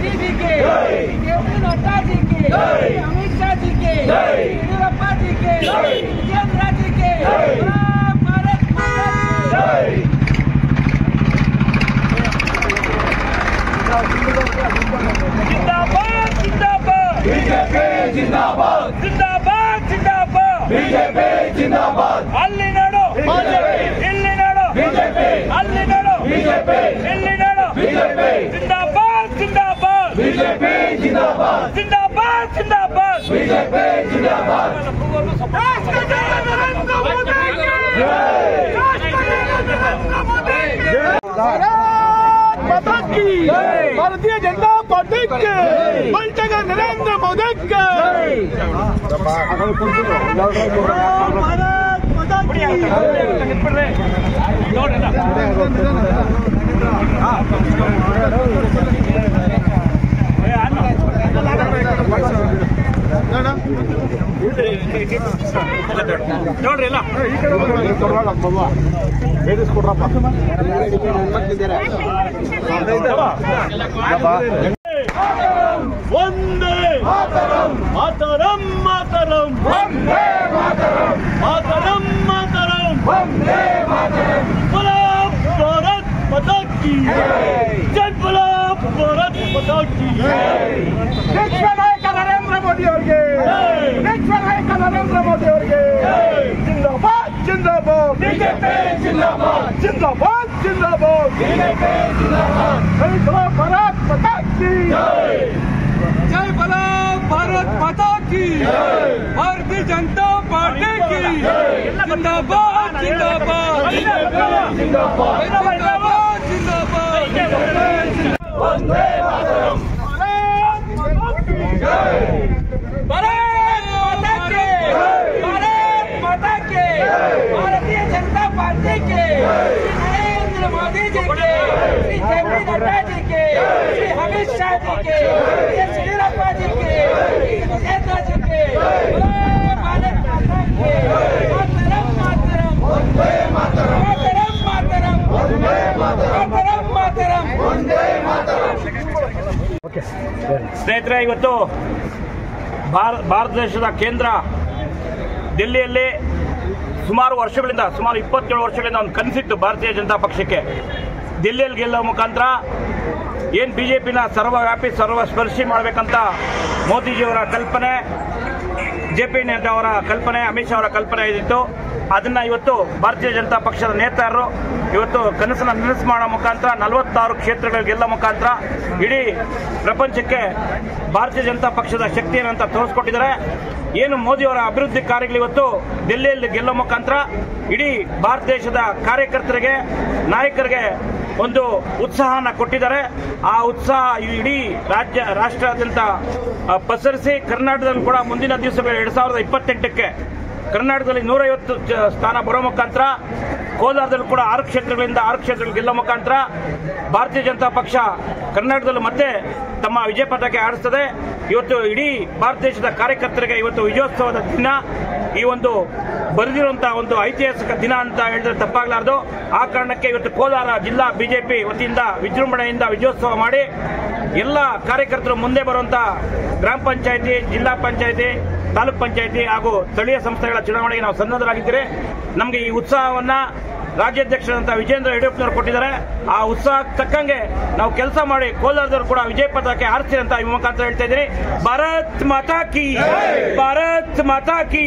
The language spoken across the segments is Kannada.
मोदी जी के, केवल नड्डा जी के, अमित शाह जी के, येदियुरप्पा जी के, विजेंद्र जी के, भारत माता की जिंदाबाद जिंदाबाद बीजेपी जिंदाबाद जिंदाबाद जिंदाबाद बीजेपी जिंदाबाद ಅಲ್ಲಿ ನೋಡು ಇಲ್ಲಿ ನೋಡು बीजेपी ಅಲ್ಲಿ ನೋಡು बीजेपी ಇಲ್ಲಿ ನೋಡು बीजेपी जिंदाबाद जिंदाबाद बीजेपी जिंदाबाद जिंदाबाद जिंदाबाद बीजेपी जिंदाबाद भारतीय जनता पार्टी के बलटेगा नरेंद्र मोदी के ನೋಡ್ರಿ ಎಲ್ಲ ವಂದೇ ಮಾತರಂ ಮಾತರಂ ಮಾತರಂ ವಂದೇ ಮಾತರಂ ಮಾತರಂ ಮಾತರಂ ವಂದೇ ಮಾತರಂ बोलो भारत माता की जय बोलो भारत माता की विश्व नायक नरेंद्र मोदी ಅವರಿಗೆ विश्व नायक नरेंद्र मोदी ಅವರಿಗೆ जिंदाबाद जिंदाबाद बीजेपी जिंदाबाद जिंदाबाद जिंदाबाद बीजेपी जिंदाबाद जय बोलो भारत माता की जय बोलो भारत माता की भारतीय जनता पार्टी की जिंदाबाद जिंदाबाद जिंदाबाद जिंदाबाद जिंदाबाद वंदे मातरम भारत माता के भारत माता के भारतीय जनता पार्टी के नरेंद्र मोदी जी के श्री जेपी नड्डा जी के श्री अमित शाह जी के येदियुरप्पा जी के विजेंद्र जी के भारत माता के मातरम मातरम वंदे मातरम मातरम वंदे मातरम मातरम वंदे मातरम ಸ್ನೇಹಿತರೆ, ಇವತ್ತು ಭಾರತ ದೇಶದ ಕೇಂದ್ರ ದಿಲ್ಲಿಯಲ್ಲಿ ಸುಮಾರು 27 ವರ್ಷಗಳಿಂದ ಒಂದು ಕನಸಿತ್ತು ಭಾರತೀಯ ಜನತಾ ಪಕ್ಷಕ್ಕೆ. ದಿಲ್ಲಿಯಲ್ಲಿ ಗೆಲ್ಲುವ ಮುಖಾಂತರ ಏನು ಬಿಜೆಪಿನ ಸರ್ವವ್ಯಾಪಿ ಸರ್ವಸ್ಪರ್ಶಿ ಮಾಡಬೇಕಂತ ಮೋದಿಜಿಯವರ ಕಲ್ಪನೆ, ಜೆಪಿ ನಡ್ಡಾ ಅವರ ಕಲ್ಪನೆ, ಅಮಿತ್ ಶಾ ಅವರ ಕಲ್ಪನೆ ಇದ್ದಿತ್ತು. ಅದನ್ನ ಇವತ್ತು ಭಾರತೀಯ ಜನತಾ ಪಕ್ಷದ ನೇತಾರರು ಇವತ್ತು ಕನಸನ್ನು ನನಸು ಮಾಡೋ ಮುಖಾಂತರ 46 ಕ್ಷೇತ್ರಗಳು ಗೆಲ್ಲೋ ಮುಖಾಂತರ ಇಡೀ ಪ್ರಪಂಚಕ್ಕೆ ಭಾರತೀಯ ಜನತಾ ಪಕ್ಷದ ಶಕ್ತಿ ಏನಂತ ತೋರಿಸ್ಕೊಟ್ಟಿದ್ದಾರೆ. ಏನು ಮೋದಿಯವರ ಅಭಿವೃದ್ಧಿ ಕಾರ್ಯಗಳು ಇವತ್ತು ದಿಲ್ಲಿಯಲ್ಲಿ ಗೆಲ್ಲೋ ಮುಖಾಂತರ ಇಡೀ ಭಾರತ ದೇಶದ ಕಾರ್ಯಕರ್ತರಿಗೆ, ನಾಯಕರಿಗೆ ಒಂದು ಉತ್ಸಾಹನ ಕೊಟ್ಟಿದ್ದಾರೆ. ಆ ಉತ್ಸಾಹ ಇಡೀ ರಾಷ್ಟ್ರಾದ್ಯಂತ ಪಸರಿಸಿ ಕರ್ನಾಟಕದಲ್ಲಿ ಕೂಡ ಮುಂದಿನ ದಿವಸಗಳು 2028ಕ್ಕೆ ಕರ್ನಾಟಕದಲ್ಲಿ 150 ಸ್ಥಾನ ಬರೋ ಮುಖಾಂತರ, ಕೋಲಾರದಲ್ಲಿ ಕೂಡ 6 ಕ್ಷೇತ್ರಗಳು ಗೆಲ್ಲೋ ಮುಖಾಂತರ ಭಾರತೀಯ ಜನತಾ ಪಕ್ಷ ಕರ್ನಾಟಕದಲ್ಲಿ ಮತ್ತೆ ತಮ್ಮ ವಿಜಯ ಪತಾಕೆ ಆಡಿಸ್ತದೆ. ಇವತ್ತು ಇಡೀ ಭಾರತ ದೇಶದ ಕಾರ್ಯಕರ್ತರಿಗೆ ಇವತ್ತು ವಿಜಯೋತ್ಸವದ ದಿನ, ಈ ಒಂದು ಬರೆದಿರುವಂತಹ ಒಂದು ಐತಿಹಾಸಿಕ ದಿನ ಅಂತ ಹೇಳಿದ್ರೆ ತಪ್ಪಾಗಲಾರದು. ಆ ಕಾರಣಕ್ಕೆ ಇವತ್ತು ಕೋಲಾರ ಜಿಲ್ಲಾ ಬಿಜೆಪಿ ವತಿಯಿಂದ ವಿಜೃಂಭಣೆಯಿಂದ ವಿಜಯೋತ್ಸವ ಮಾಡಿ ಎಲ್ಲ ಕಾರ್ಯಕರ್ತರು ಮುಂದೆ ಬರುವಂತ ಗ್ರಾಮ ಪಂಚಾಯಿತಿ, ಜಿಲ್ಲಾ ಪಂಚಾಯಿತಿ, ತಾಲೂಕ್ ಪಂಚಾಯಿತಿ ಹಾಗೂ ಸ್ಥಳೀಯ ಸಂಸ್ಥೆಗಳ ಚುನಾವಣೆಗೆ ನಾವು ಸನ್ನದ್ಧರಾಗಿದ್ದೇವೆ. ನಮಗೆ ಈ ಉತ್ಸಾಹವನ್ನ ರಾಜ್ಯಾಧ್ಯಕ್ಷರಂತ ವಿಜೇಂದ್ರ ಯಡಿಯೂರಪ್ಪನವರು ಕೊಟ್ಟಿದ್ದಾರೆ. ಆ ಉತ್ಸಾಹಕ್ಕೆ ತಕ್ಕಂಗೆ ನಾವು ಕೆಲಸ ಮಾಡಿ ಕೋಲಾರದವರು ಕೂಡ ವಿಜಯ ಪತಾಕೆ ಹಾರಿಸ್ತೀವಿ ಅಂತ ಈ ಮುಖಾಂತರ ಹೇಳ್ತಾ ಇದ್ದೀನಿ. ಭಾರತ್ ಮಾತಾ ಕಿ, ಭಾರತ್ ಮಾತಾ ಕಿ.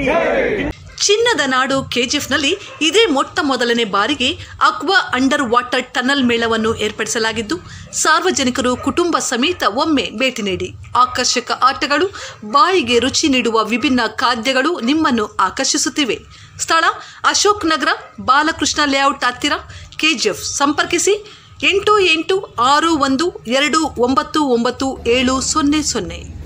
ಚಿನ್ನದ ನಾಡು ಕೆಜಿಎಫ್ನಲ್ಲಿ ಇದೇ ಮೊದಲನೇ ಬಾರಿಗೆ ಅಕ್ವಾ ಅಂಡರ್ ವಾಟರ್ ಟನಲ್ ಮೇಳವನ್ನು ಏರ್ಪಡಿಸಲಾಗಿದ್ದು, ಸಾರ್ವಜನಿಕರು ಕುಟುಂಬ ಸಮೇತ ಒಮ್ಮೆ ಭೇಟಿ ನೀಡಿ. ಆಕರ್ಷಕ ಆಟಗಳು, ಬಾಯಿಗೆ ರುಚಿ ನೀಡುವ ವಿಭಿನ್ನ ಖಾದ್ಯಗಳು ನಿಮ್ಮನ್ನು ಆಕರ್ಷಿಸುತ್ತಿವೆ. ಸ್ಥಳ ಅಶೋಕ್ ನಗರ, ಬಾಲಕೃಷ್ಣ ಲೇಔಟ್ ಹತ್ತಿರ, ಕೆಜಿಎಫ್. ಸಂಪರ್ಕಿಸಿ 8861299700.